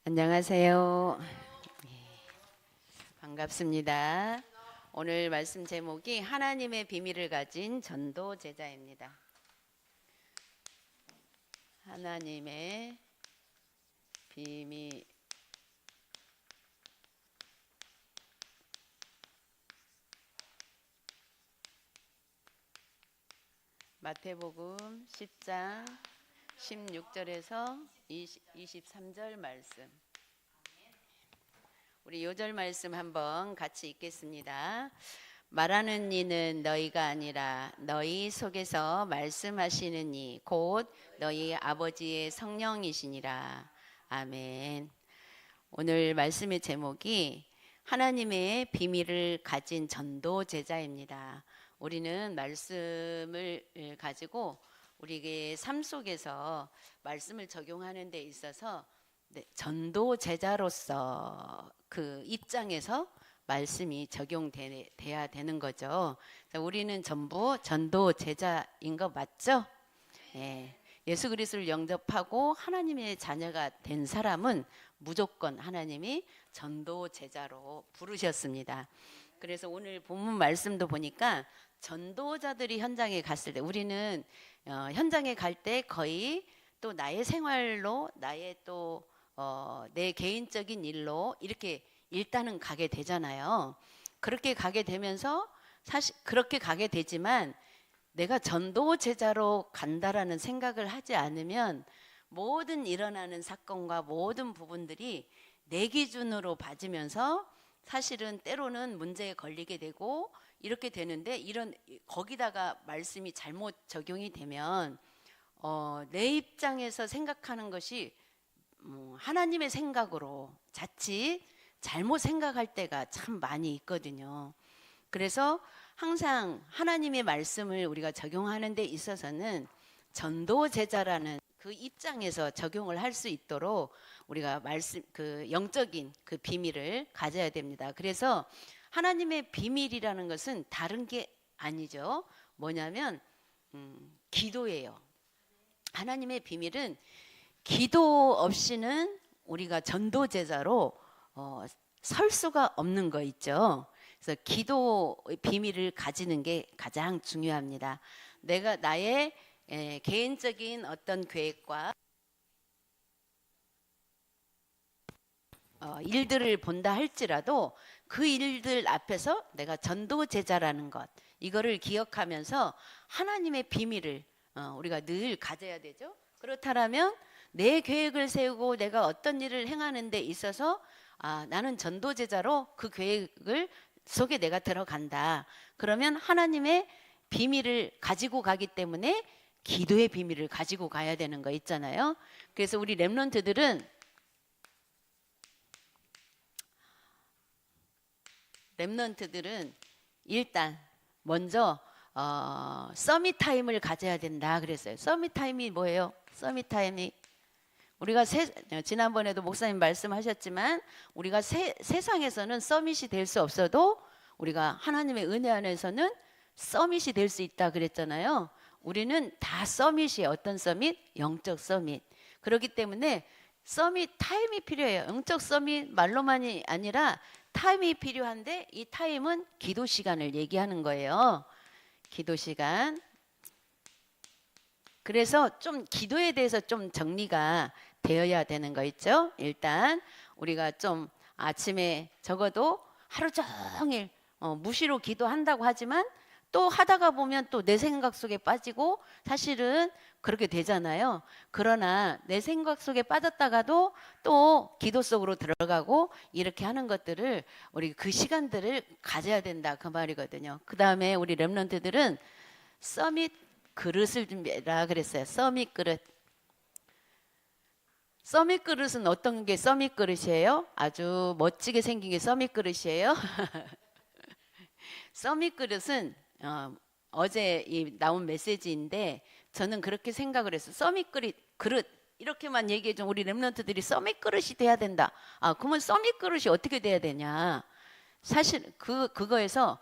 안녕하세요. 반갑습니다. 오늘 말씀 제목이 하나님의 비밀을 가진 전도 제자입니다. 하나님의 비밀. 마태복음 10장 16절에서 23절 말씀. 우리 요절 말씀 한번 같이 읽겠습니다. 말하는 이는 너희가 아니라 너희 속에서 말씀하시는 이 곧 너희 아버지의 성령이시니라. 아멘. 오늘 말씀의 제목이 하나님의 비밀을 가진 전도 제자입니다. 우리는 말씀을 가지고 우리의 삶 속에서 말씀을 적용하는 데 있어서 전도 제자로서 그 입장에서 말씀이 적용돼야 되는 거죠. 우리는 전부 전도 제자인 거 맞죠? 예수 그리스도를 영접하고 하나님의 자녀가 된 사람은 무조건 하나님이 전도 제자로 부르셨습니다. 그래서 오늘 본문 말씀도 보니까 전도자들이 현장에 갔을 때 우리는 현장에 갈 때 거의 또 나의 생활로 나의 또 내 개인적인 일로 이렇게 일단은 가게 되잖아요. 그렇게 가게 되면서 사실 그렇게 가게 되지만 내가 전도 제자로 간다라는 생각을 하지 않으면 모든 일어나는 사건과 모든 부분들이 내 기준으로 봐지면서 사실은 때로는 문제에 걸리게 되고 이렇게 되는데 거기다가 말씀이 잘못 적용이 되면 내 입장에서 생각하는 것이 하나님의 생각으로 자칫 잘못 생각할 때가 참 많이 있거든요. 그래서 항상 하나님의 말씀을 우리가 적용하는 데 있어서는 전도 제자라는 그 입장에서 적용을 할 수 있도록 우리가 그 영적인 그 비밀을 가져야 됩니다. 그래서 하나님의 비밀이라는 것은 다른 게 아니죠. 뭐냐면 기도예요. 하나님의 비밀은 기도 없이는 우리가 전도 제자로 설 수가 없는 거 있죠. 그래서 기도의 비밀을 가지는 게 가장 중요합니다. 내가 나의 개인적인 어떤 계획과 일들을 본다 할지라도 그 일들 앞에서 내가 전도 제자라는 것 이거를 기억하면서 하나님의 비밀을 우리가 늘 가져야 되죠. 그렇다면 내 계획을 세우고 내가 어떤 일을 행하는 데 있어서 나는 전도 제자로 그 계획을 속에 내가 들어간다. 그러면 하나님의 비밀을 가지고 가기 때문에 기도의 비밀을 가지고 가야 되는 거 있잖아요. 그래서 우리 렘넌트들은 일단 먼저 서밋 타임을 가져야 된다 그랬어요. 서밋 타임이 뭐예요? 서밋 타임이 우리가 지난번에도 목사님 말씀하셨지만 우리가 세상에서는 서밋이 될 수 없어도 우리가 하나님의 은혜 안에서는 서밋이 될 수 있다 그랬잖아요. 우리는 다 서밋이에요. 어떤 서밋? 영적 서밋. 그렇기 때문에 서밋 타임이 필요해요. 영적 서밋 말로만이 아니라 타임이 필요한데 이 타임은 기도 시간을 얘기하는 거예요. 기도 시간. 그래서 좀 기도에 대해서 좀 정리가 되어야 되는 거 있죠. 일단 우리가 좀 아침에 적어도 하루 종일 무시로 기도한다고 하지만 또 하다가 보면 또 내 생각 속에 빠지고 사실은 그렇게 되잖아요. 그러나 내 생각 속에 빠졌다가도 또 기도 속으로 들어가고 이렇게 하는 것들을 우리 그 시간들을 가져야 된다 그 말이거든요. 그 다음에 우리 렘넌트들은 서밋 그릇을 준비해라 그랬어요. 서밋 그릇. 서밋 그릇은 어떤 게 서밋 그릇이에요? 아주 멋지게 생긴 게 서밋 그릇이에요. 서밋 그릇은 어제 나온 메시지인데 저는 그렇게 생각을 했어요. 서밋 그릇 이렇게만 얘기해 준 우리 렘넌트들이 서밋 그릇이 돼야 된다. 그러면 서밋 그릇이 어떻게 돼야 되냐? 사실 그거에서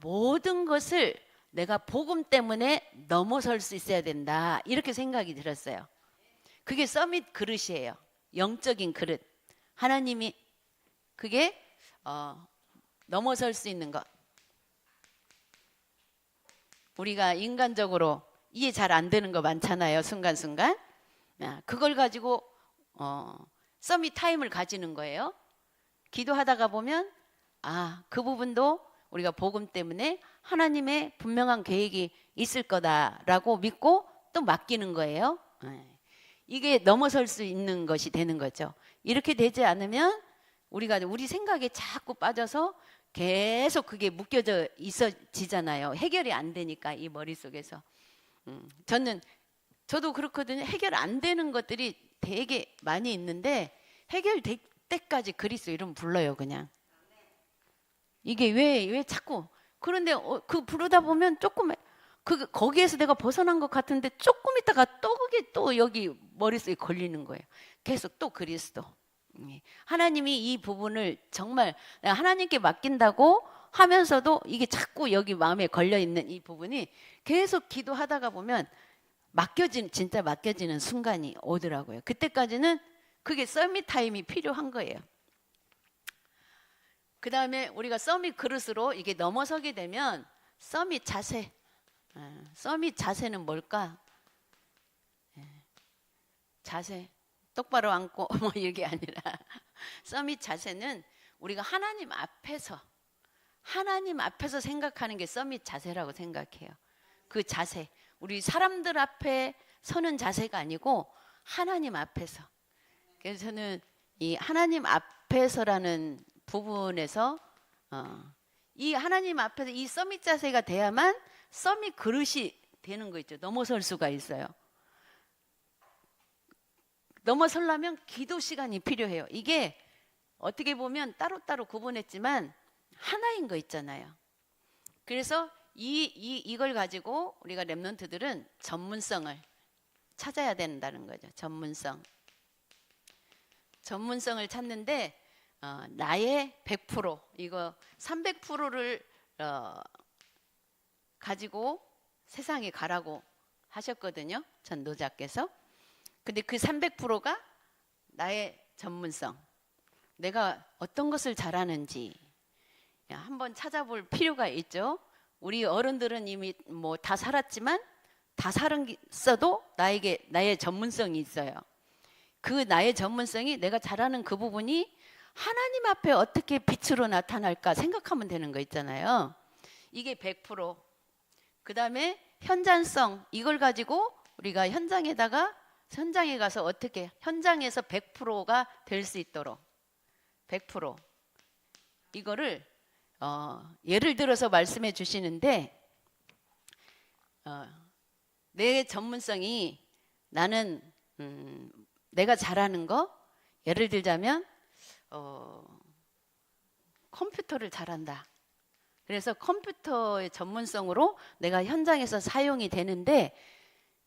모든 것을 내가 복음 때문에 넘어설 수 있어야 된다. 이렇게 생각이 들었어요. 그게 서밋 그릇이에요. 영적인 그릇. 하나님이 그게 넘어설 수 있는 것. 우리가 인간적으로 이해 잘 안 되는 거 많잖아요. 순간순간. 그걸 가지고 서밋 타임을 가지는 거예요. 기도하다가 보면 그 부분도 우리가 복음 때문에 하나님의 분명한 계획이 있을 거다라고 믿고 또 맡기는 거예요. 이게 넘어설 수 있는 것이 되는 거죠. 이렇게 되지 않으면 우리가 우리 생각에 자꾸 빠져서 계속 그게 묶여져 있어지잖아요. 해결이 안 되니까 이 머릿속에서. 저도 그렇거든요. 해결 안 되는 것들이 되게 많이 있는데 해결될 때까지 그리스도 이름 불러요. 그냥 이게 왜 자꾸 그런데 그 부르다 보면 조금 거기에서 내가 벗어난 것 같은데 조금 있다가 또 그게 또 여기 머릿속에 걸리는 거예요. 계속 또 그리스도. 하나님이 이 부분을 정말 하나님께 맡긴다고 하면서도 이게 자꾸 여기 마음에 걸려 있는 이 부분이 계속 기도하다가 보면 진짜 맡겨지는 순간이 오더라고요. 그때까지는 그게 서밋 타임이 필요한 거예요. 그 다음에 우리가 서밋 그릇으로 이게 넘어서게 되면 서밋 자세. 서밋 자세는 뭘까? 자세. 똑바로 앉고 뭐 이게 아니라 서밋 자세는 우리가 하나님 앞에서 생각하는 게 서밋 자세라고 생각해요. 그 자세. 우리 사람들 앞에 서는 자세가 아니고 하나님 앞에서. 그래서 저는 이 하나님 앞에서라는 부분에서 이 하나님 앞에서 이 서밋 자세가 돼야만 서밋 그릇이 되는 거 있죠. 넘어설 수가 있어요. 넘어서려면 기도 시간이 필요해요. 이게 어떻게 보면 따로따로 구분했지만 하나인 거 있잖아요. 그래서 이걸 가지고 우리가 렘넌트들은 전문성을 찾아야 된다는 거죠. 전문성을 찾는데 나의 100% 이거 300%를 가지고 세상에 가라고 하셨거든요. 전도자께서. 근데 그 300%가 나의 전문성, 내가 어떤 것을 잘하는지 한번 찾아볼 필요가 있죠. 우리 어른들은 이미 뭐 다 살았지만 다 살았어도 나에게 나의 전문성이 있어요. 그 나의 전문성이 내가 잘하는 그 부분이 하나님 앞에 어떻게 빛으로 나타날까 생각하면 되는 거 있잖아요. 이게 100%. 그 다음에 현장성, 이걸 가지고 우리가 현장에 가서 어떻게 현장에서 100%가 될 수 있도록 100% 이거를 예를 들어서 말씀해 주시는데 내 전문성이 나는 내가 잘하는 거 예를 들자면 컴퓨터를 잘한다. 그래서 컴퓨터의 전문성으로 내가 현장에서 사용이 되는데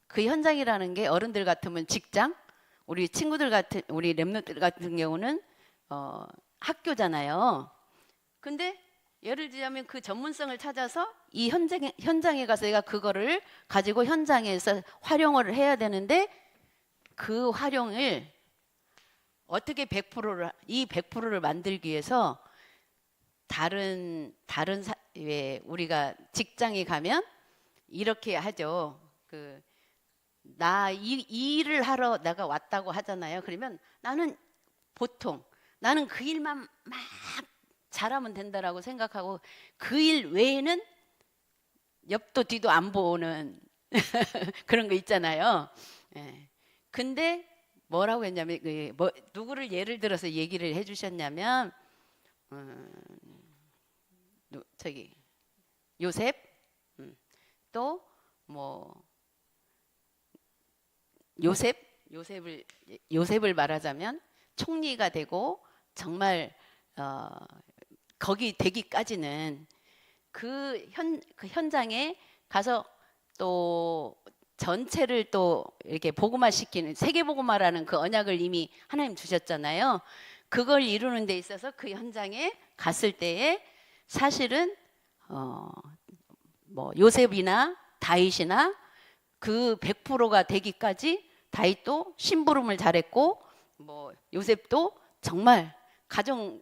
그 현장이라는 게 어른들 같으면 직장, 우리 친구들 같은 우리 렘넌트들 같은 경우는 학교잖아요. 근데 예를 들자면 그 전문성을 찾아서 이 현장에 가서 내가 그거를 가지고 현장에서 활용을 해야 되는데 그 활용을 어떻게 100%를 만들기 위해서 왜 우리가 직장에 가면 이렇게 하죠. 이 일을 하러 내가 왔다고 하잖아요. 그러면 나는 그 일만 막 잘하면 된다라고 생각하고 그 일 외에는 옆도 뒤도 안 보는 그런 거 있잖아요. 근데 뭐라고 했냐면 누구를 예를 들어서 얘기를 해주셨냐면 요셉 또 뭐 요셉을 말하자면 총리가 되고 정말 거기 되기까지는 그 현장에 가서 또 전체를 또 이렇게 복음화시키는 세계복음화라는 그 언약을 이미 하나님 주셨잖아요. 그걸 이루는 데 있어서 그 현장에 갔을 때에 사실은 뭐 요셉이나 다윗이나 그 100%가 되기까지 다윗도 심부름을 잘했고 뭐 요셉도 정말 가정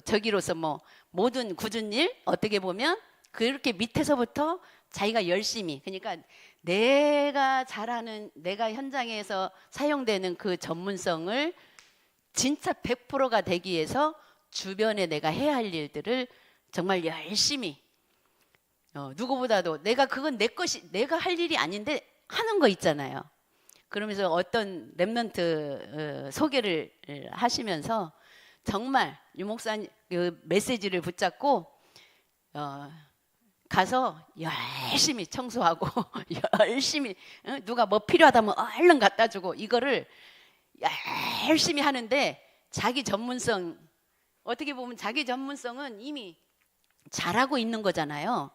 저기로서 뭐 모든 굳은 일 어떻게 보면 그렇게 밑에서부터 자기가 열심히, 그러니까 내가 잘하는, 내가 현장에서 사용되는 그 전문성을 진짜 100%가 되기 위해서 주변에 내가 해야 할 일들을 정말 열심히, 누구보다도 내가 그건 내 것이, 내가 할 일이 아닌데 하는 거 있잖아요. 그러면서 어떤 랩런트 소개를 하시면서 정말 유 목사님 그 메시지를 붙잡고 가서 열심히 청소하고 열심히 누가 뭐 필요하다면 얼른 갖다 주고 이거를 열심히 하는데, 자기 전문성, 어떻게 보면 자기 전문성은 이미 잘하고 있는 거잖아요.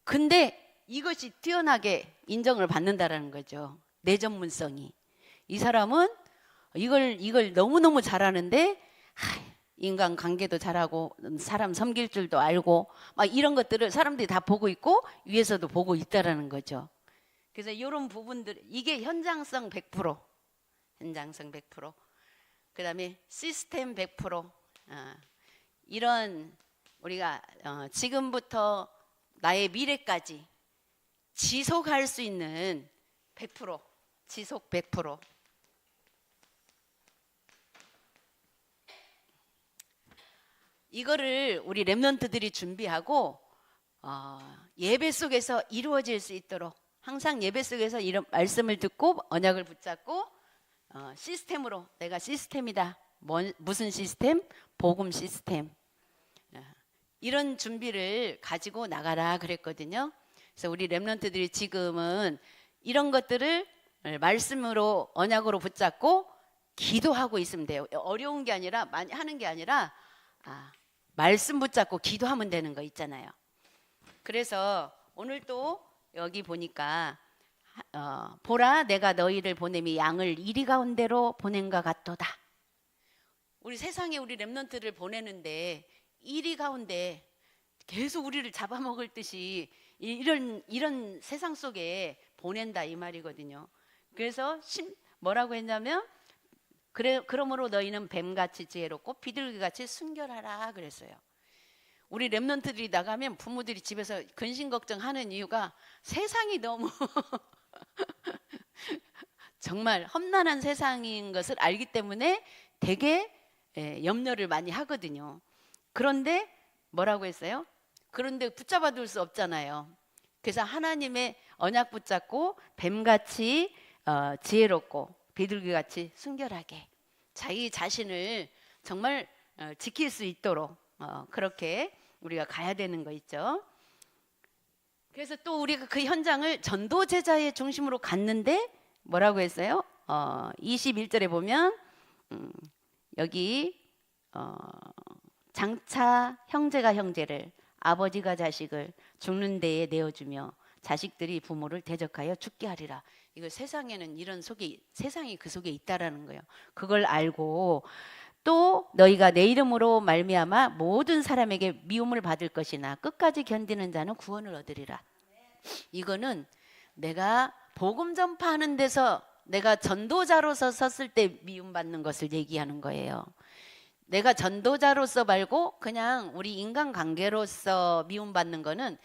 근데 이것이 뛰어나게 인정을 받는다라는 거죠. 내 전문성이. 이 사람은 이걸 너무너무 잘하는데 인간 관계도 잘하고 사람 섬길 줄도 알고 막 이런 것들을 사람들이 다 보고 있고 위에서도 보고 있다라는 거죠. 그래서 이런 부분들, 이게 현장성 100%, 현장성 100%, 그다음에 시스템 100%, 이런 우리가 지금부터 나의 미래까지 지속할 수 있는 100%, 지속 100%. 이거를 우리 랩런트들이 준비하고 예배 속에서 이루어질 수 있도록 항상 예배 속에서 이런 말씀을 듣고 언약을 붙잡고 시스템으로, 내가 시스템이다. 무슨 시스템? 복음 시스템. 이런 준비를 가지고 나가라 그랬거든요. 그래서 우리 랩런트들이 지금은 이런 것들을 말씀으로 언약으로 붙잡고 기도하고 있으면 돼요. 어려운 게 아니라, 많이 하는 게 아니라 말씀 붙잡고 기도하면 되는 거 있잖아요. 그래서 오늘 또 여기 보니까 보라 내가 너희를 보냄이 양을 이리 가운데로 보낸과 같도다. 우리 세상에 우리 랩런트를 보내는데 이리 가운데 계속 우리를 잡아먹을 듯이 이런 세상 속에 보낸다 이 말이거든요. 그래서 뭐라고 했냐면 그러므로 너희는 뱀같이 지혜롭고 비둘기같이 순결하라 그랬어요. 우리 랩런트들이 나가면 부모들이 집에서 근심 걱정하는 이유가 세상이 너무 정말 험난한 세상인 것을 알기 때문에 되게 염려를 많이 하거든요. 그런데 뭐라고 했어요? 그런데 붙잡아 둘 수 없잖아요. 그래서 하나님의 언약 붙잡고 뱀같이 지혜롭고 비둘기같이 순결하게 자기 자신을 정말 지킬 수 있도록 그렇게 우리가 가야 되는 거 있죠. 그래서 또 우리가 그 현장을 전도 제자의 중심으로 갔는데 뭐라고 했어요? 21절에 보면 여기 장차 형제가 형제를, 아버지가 자식을 죽는 데에 내어주며 자식들이 부모를 대적하여 죽게 하리라. 이거 세상에는 이런 세상이 그 속에 있다라는 거예요. 그걸 알고 또 너희가 내 이름으로 말미암아 모든 사람에게 미움을 받을 것이나 끝까지 견디는 자는 구원을 얻으리라. 이거는 내가 복음 전파하는 데서 내가 전도자로서 섰을 때 미움받는 것을 얘기하는 거예요. 내가 전도자로서 말고 그냥 우리 인간관계로서 미움받는 거는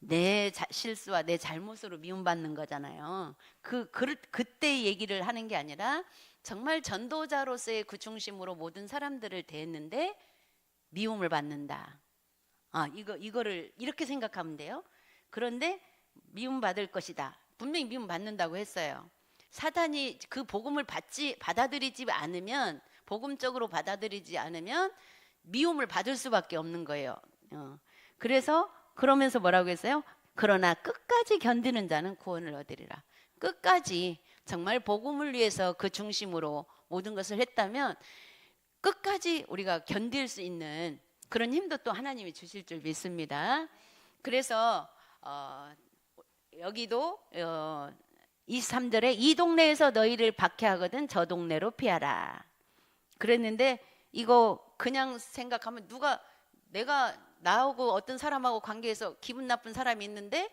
내 실수와 내 잘못으로 미움받는 거잖아요. 그때 얘기를 하는 게 아니라 정말 전도자로서의 그 중심으로 모든 사람들을 대했는데 미움을 받는다. 이거를 이렇게 생각하면 돼요. 그런데 미움받을 것이다. 분명히 미움받는다고 했어요. 사단이 그 복음을 받아들이지 않으면, 복음적으로 받아들이지 않으면 미움을 받을 수밖에 없는 거예요. 그러면서 뭐라고 했어요? 그러나 끝까지 견디는 자는 구원을 얻으리라. 끝까지 정말 복음을 위해서 그 중심으로 모든 것을 했다면 끝까지 우리가 견딜 수 있는 그런 힘도 또 하나님이 주실 줄 믿습니다. 그래서 여기도 23절에 이 동네에서 너희를 박해하거든 저 동네로 피하라 그랬는데, 이거 그냥 생각하면 내가 나하고 어떤 사람하고 관계에서 기분 나쁜 사람이 있는데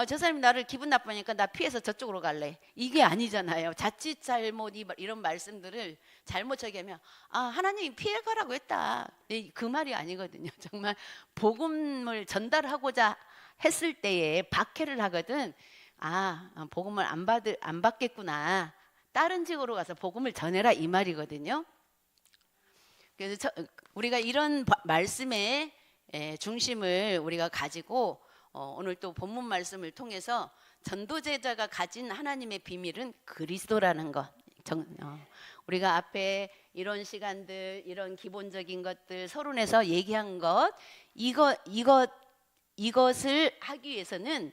저 사람이 나를 기분 나쁘니까 나 피해서 저쪽으로 갈래. 이게 아니잖아요. 자칫 잘못 이런 말씀들을 잘못 저기하면 하나님이 피해 가라고 했다. 그 말이 아니거든요. 정말 복음을 전달하고자 했을 때에 박해를 하거든. 복음을 안 받겠구나. 다른 지역으로 가서 복음을 전해라 이 말이거든요. 그래서 우리가 이런 말씀의 중심을 우리가 가지고 오늘 또 본문 말씀을 통해서 전도제자가 가진 하나님의 비밀은 그리스도라는 것. 우리가 앞에 이런 시간들, 이런 기본적인 것들 서론에서 얘기한 것, 이것을 하기 위해서는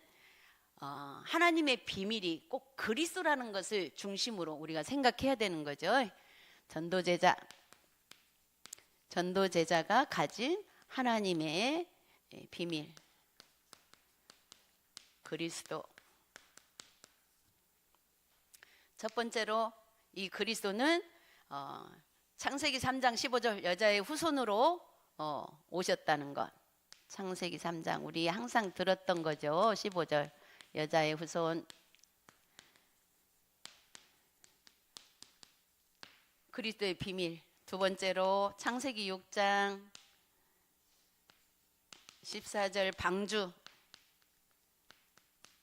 하나님의 비밀이 꼭 그리스도라는 것을 중심으로 우리가 생각해야 되는 거죠. 전도제자가 가진 하나님의 비밀, 그리스도. 첫 번째로 이 그리스도는 창세기 3장 15절 여자의 후손으로 오셨다는 것. 창세기 3장 우리 항상 들었던 거죠. 15절 여자의 후손. 그리스도의 비밀. 두 번째로 창세기 6장 14절 방주.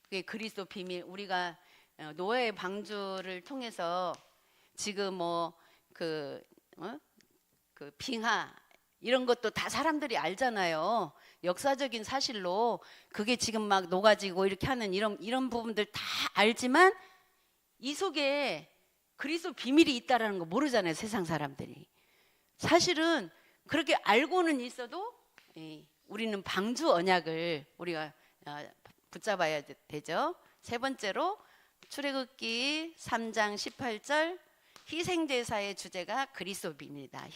그게 그리스도 비밀. 우리가 노아의 방주를 통해서 지금 그 빙하 이런 것도 다 사람들이 알잖아요. 역사적인 사실로 그게 지금 막 녹아지고 이렇게 하는 이런 부분들 다 알지만 이 속에 그리스도 비밀이 있다라는 거 모르잖아요. 세상 사람들이. 사실은 그렇게 알고는 있어도 우리는 방주 언약을 우리가 붙잡아야 되죠. 세 번째로 출애굽기 3장 18절 희생제사의 주제가 그리스도 비밀이다.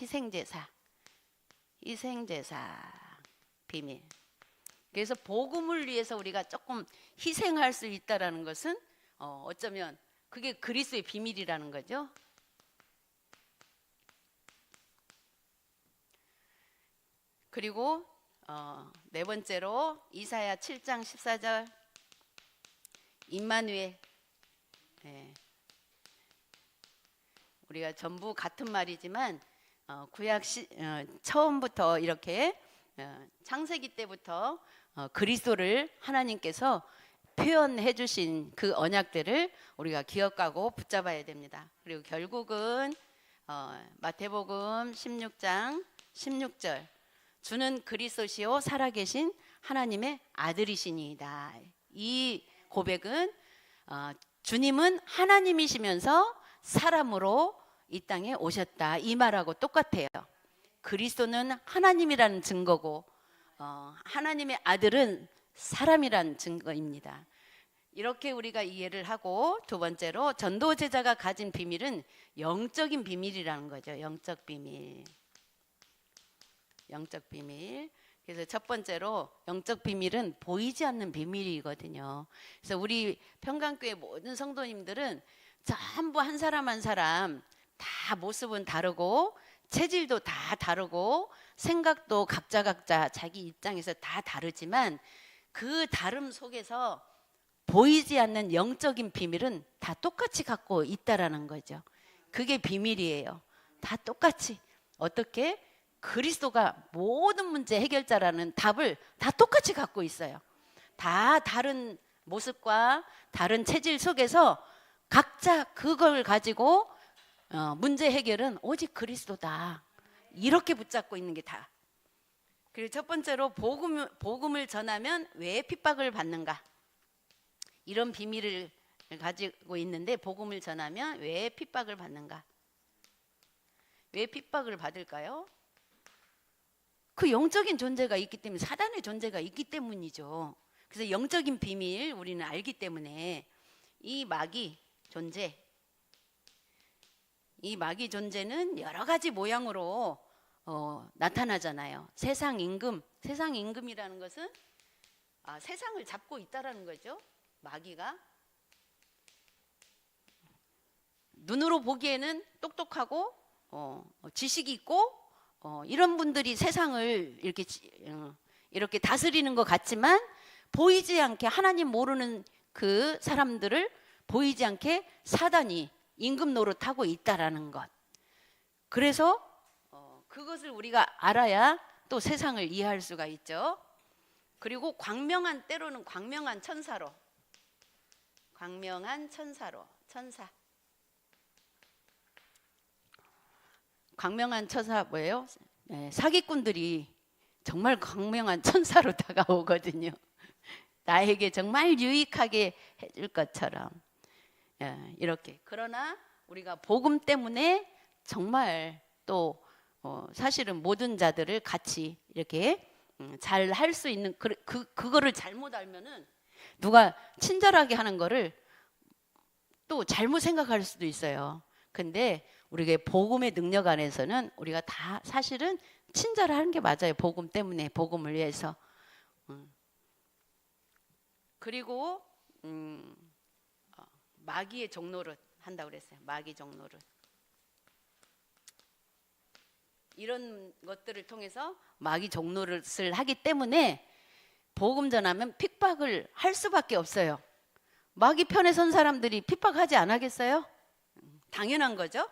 희생제사 비밀. 그래서 복음을 위해서 우리가 조금 희생할 수 있다라는 것은 어쩌면 그게 그리스도의 비밀이라는 거죠. 그리고 네 번째로 이사야 7장 14절 임마누엘. 우리가 전부 같은 말이지만 구약 처음부터 이렇게 창세기 때부터 그리스도를 하나님께서 표현해 주신 그 언약들을 우리가 기억하고 붙잡아야 됩니다. 그리고 결국은 마태복음 16장 16절 주는 그리스도시요 살아계신 하나님의 아들이시니이다. 이 고백은 주님은 하나님이시면서 사람으로 이 땅에 오셨다. 이 말하고 똑같아요. 그리스도는 하나님이라는 증거고 하나님의 아들은 사람이란 증거입니다. 이렇게 우리가 이해를 하고 두 번째로 전도제자가 가진 비밀은 영적인 비밀이라는 거죠. 영적 비밀. 그래서 첫 번째로 영적 비밀은 보이지 않는 비밀이거든요. 그래서 우리 평강교회 모든 성도님들은 전부 한 사람 한 사람 다 모습은 다르고 체질도 다 다르고 생각도 각자 자기 입장에서 다 다르지만 그 다름 속에서 보이지 않는 영적인 비밀은 다 똑같이 갖고 있다라는 거죠. 그게 비밀이에요. 다 똑같이. 어떻게? 그리스도가 모든 문제 해결자라는 답을 다 똑같이 갖고 있어요. 다 다른 모습과 다른 체질 속에서 각자 그걸 가지고 문제 해결은 오직 그리스도다. 이렇게 붙잡고 있는 게 다. 그리고 첫 번째로 복음을 전하면 왜 핍박을 받는가? 이런 비밀을 가지고 있는데 복음을 전하면 왜 핍박을 받는가? 왜 핍박을 받을까요? 그 영적인 존재가 있기 때문에 사단의 존재가 있기 때문이죠. 그래서 영적인 비밀 우리는 알기 때문에 이 마귀 존재는 여러 가지 모양으로 나타나잖아요. 세상 임금이라는 것은 세상을 잡고 있다라는 거죠. 마귀가 눈으로 보기에는 똑똑하고 지식이 있고 이런 분들이 세상을 이렇게 다스리는 것 같지만 보이지 않게 하나님 모르는 그 사람들을 보이지 않게 사단이 임금 노릇하고 있다라는 것. 그래서 그것을 우리가 알아야 또 세상을 이해할 수가 있죠. 그리고 때로는 광명한 천사로, 천사. 광명한 천사 뭐예요? 사기꾼들이 정말 광명한 천사로 다가오거든요. 나에게 정말 유익하게 해줄 것처럼. 이렇게. 그러나 우리가 복음 때문에 정말 또 사실은 모든 자들을 같이 이렇게 잘 할 수 있는 그거를 잘못 알면은 누가 친절하게 하는 거를 또 잘못 생각할 수도 있어요. 근데 우리가 복음의 능력 안에서는 우리가 다 사실은 친절하는 게 맞아요. 복음 때문에, 복음을 위해서. 그리고 마귀의 종노릇 한다고 그랬어요. 마귀 종노릇. 이런 것들을 통해서 마귀 종노릇을 하기 때문에 복음 전하면 핍박을 할 수밖에 없어요. 마귀 편에 선 사람들이 핍박하지 않겠어요? 당연한 거죠.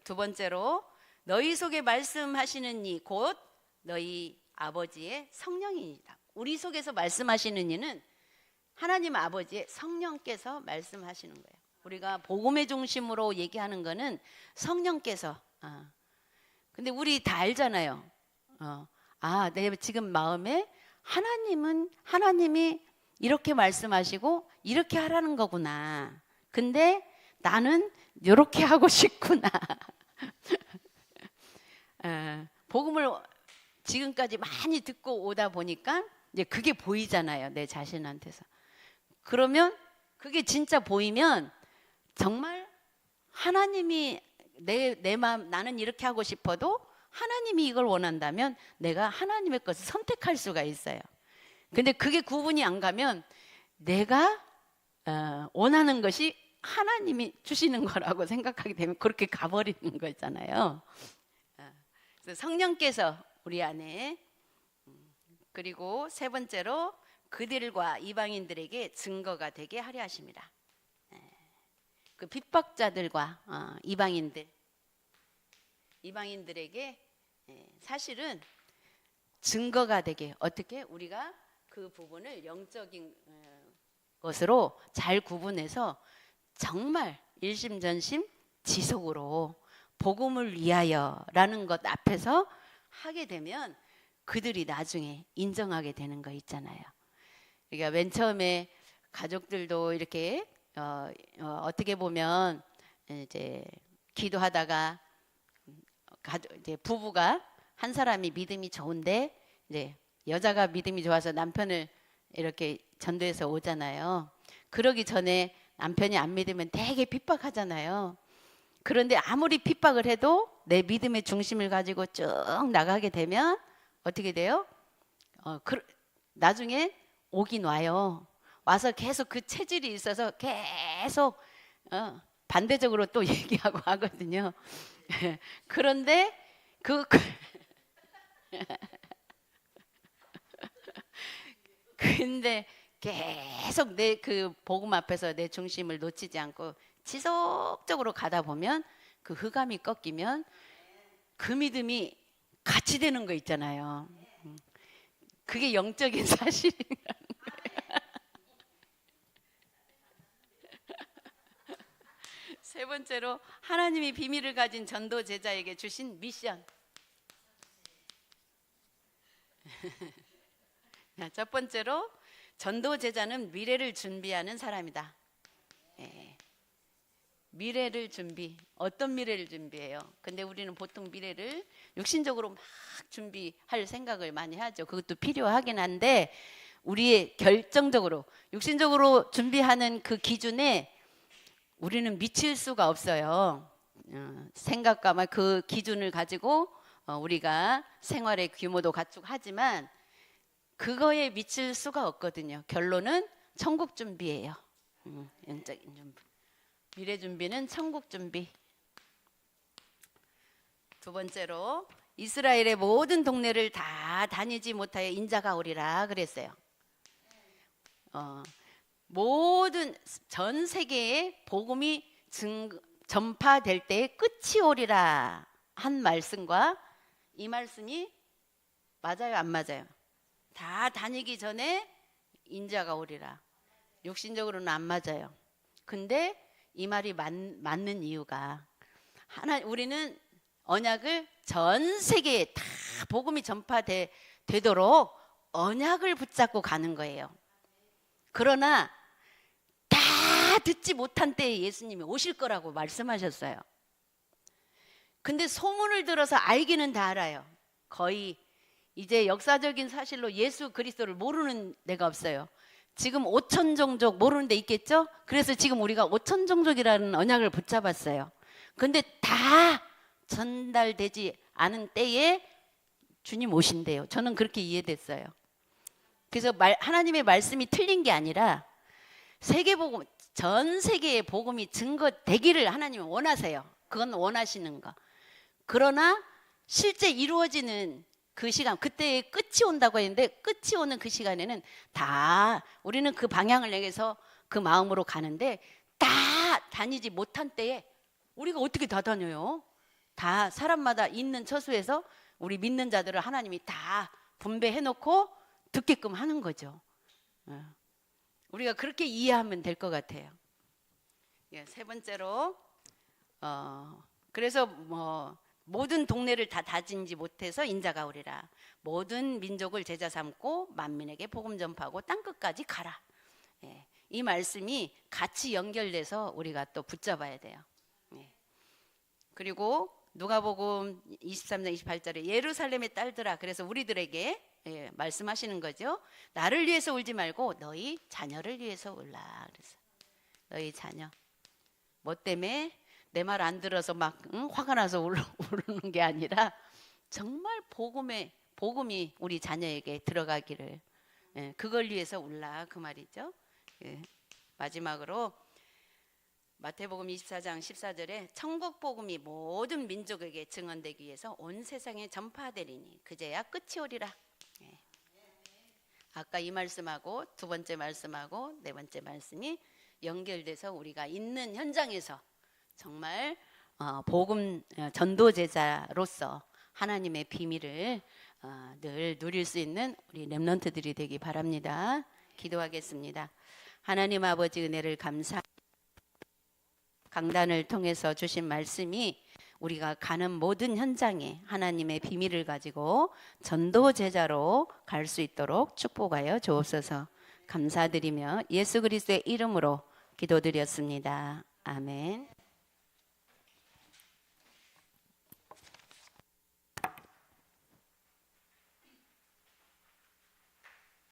두 번째로 너희 속에 말씀하시는 이 곧 너희 아버지의 성령이다. 우리 속에서 말씀하시는 이는 하나님 아버지의 성령께서 말씀하시는 거예요. 우리가 복음의 중심으로 얘기하는 거는 성령께서. 근데 우리 다 알잖아요. 내 지금 마음에 하나님이 이렇게 말씀하시고 이렇게 하라는 거구나. 근데 나는 이렇게 하고 싶구나. 복음을 지금까지 많이 듣고 오다 보니까 이제 그게 보이잖아요. 내 자신한테서. 그러면 그게 진짜 보이면 정말 하나님이 내 마음 나는 이렇게 하고 싶어도 하나님이 이걸 원한다면 내가 하나님의 것을 선택할 수가 있어요. 근데 그게 구분이 안 가면 내가 원하는 것이 하나님이 주시는 거라고 생각하게 되면 그렇게 가버리는 거잖아요. 그래서 성령께서 우리 안에, 그리고 세 번째로 그들과 이방인들에게 증거가 되게 하려 하십니다. 그 핍박자들과 이방인들에게 사실은 증거가 되게, 어떻게 우리가 그 부분을 영적인 것으로 잘 구분해서 정말 일심전심 지속으로 복음을 위하여라는 것 앞에서 하게 되면 그들이 나중에 인정하게 되는 거 있잖아요. 그러니까 맨 처음에 가족들도 이렇게 어떻게 보면 이제 기도하다가 이제 부부가 한 사람이 믿음이 좋은데 이제 여자가 믿음이 좋아서 남편을 이렇게 전도해서 오잖아요. 그러기 전에 남편이 안 믿으면 되게 핍박하잖아요. 그런데 아무리 핍박을 해도 내 믿음의 중심을 가지고 쭉 나가게 되면 어떻게 돼요? 나중에 오긴 와요. 와서 계속 그 체질이 있어서 계속 반대적으로 또 얘기하고 하거든요. 그런데 근데 계속 내 그 복음 앞에서 내 중심을 놓치지 않고 지속적으로 가다 보면 그 흑암이 꺾이면 그 믿음이 같이 되는 거 있잖아요. 그게 영적인 사실인 거예요. 세 번째로 하나님이 비밀을 가진 전도 제자에게 주신 미션. 첫 번째로 전도 제자는 미래를 준비하는 사람이다. 미래를 어떤 미래를 준비해요? 근데 우리는 보통 미래를 육신적으로 막 준비할 생각을 많이 하죠. 그것도 필요하긴 한데 우리의 결정적으로 육신적으로 준비하는 그 기준에 우리는 미칠 수가 없어요. 생각과 그 기준을 가지고 우리가 생활의 규모도 갖추고하지만 그거에 미칠 수가 없거든요. 결론은 천국 준비예요. 영적인 준비. 미래 준비는 천국 준비. 두 번째로 이스라엘의 모든 동네를 다 다니지 못하여 인자가 오리라 그랬어요. 모든 전 세계에 복음이 전파될 때에 끝이 오리라 한 말씀과 이 말씀이 맞아요, 안 맞아요? 다 다니기 전에 인자가 오리라. 육신적으로는 안 맞아요. 근데 이 말이 맞는 이유가 우리는 언약을 전 세계에 다 복음이 전파되도록 언약을 붙잡고 가는 거예요. 그러나 다 듣지 못한 때에 예수님이 오실 거라고 말씀하셨어요. 근데 소문을 들어서 알기는 다 알아요. 거의 이제 역사적인 사실로 예수 그리스도를 모르는 데가 없어요. 지금 5천 종족 모르는 데 있겠죠? 그래서 지금 우리가 5천 종족이라는 언약을 붙잡았어요. 근데 다 전달되지 않은 때에 주님 오신대요. 저는 그렇게 이해됐어요. 그래서 하나님의 말씀이 틀린 게 아니라 세계복음, 전 세계의 복음이 증거되기를 하나님은 원하세요. 그건 원하시는 거. 그러나 실제 이루어지는 그 시간, 그때에 끝이 온다고 했는데 끝이 오는 그 시간에는 다 우리는 그 방향을 향해서 그 마음으로 가는데 다 다니지 못한 때에 우리가 어떻게 다 다녀요? 다 사람마다 있는 처소에서 우리 믿는 자들을 하나님이 다 분배해 놓고 듣게끔 하는 거죠. 우리가 그렇게 이해하면 될 것 같아요. 세 번째로 그래서 모든 동네를 다 다진지 못해서 인자가 오리라. 모든 민족을 제자 삼고 만민에게 복음 전파하고 땅끝까지 가라. 이 말씀이 같이 연결돼서 우리가 또 붙잡아야 돼요. 그리고 누가복음 23장 28절에 예루살렘의 딸들아, 그래서 우리들에게 말씀하시는 거죠. 나를 위해서 울지 말고 너희 자녀를 위해서 울라. 그래서 너희 자녀 뭐 때문에 내 말 안 들어서 막 화가 나서 우르는 게 아니라 정말 복음이 우리 자녀에게 들어가기를 그걸 위해서 울라 그 말이죠. 마지막으로 마태복음 24장 14절에 천국 복음이 모든 민족에게 증언되기 위해서 온 세상에 전파되리니 그제야 끝이 오리라. 아까 이 말씀하고 두 번째 말씀하고 네 번째 말씀이 연결돼서 우리가 있는 현장에서 정말 복음 전도제자로서 하나님의 비밀을 늘 누릴 수 있는 우리 렘넌트들이 되기 바랍니다. 기도하겠습니다. 하나님 아버지 은혜를 강단을 통해서 주신 말씀이 우리가 가는 모든 현장에 하나님의 비밀을 가지고 전도제자로 갈 수 있도록 축복하여 주옵소서. 감사드리며 예수 그리스도의 이름으로 기도드렸습니다. 아멘.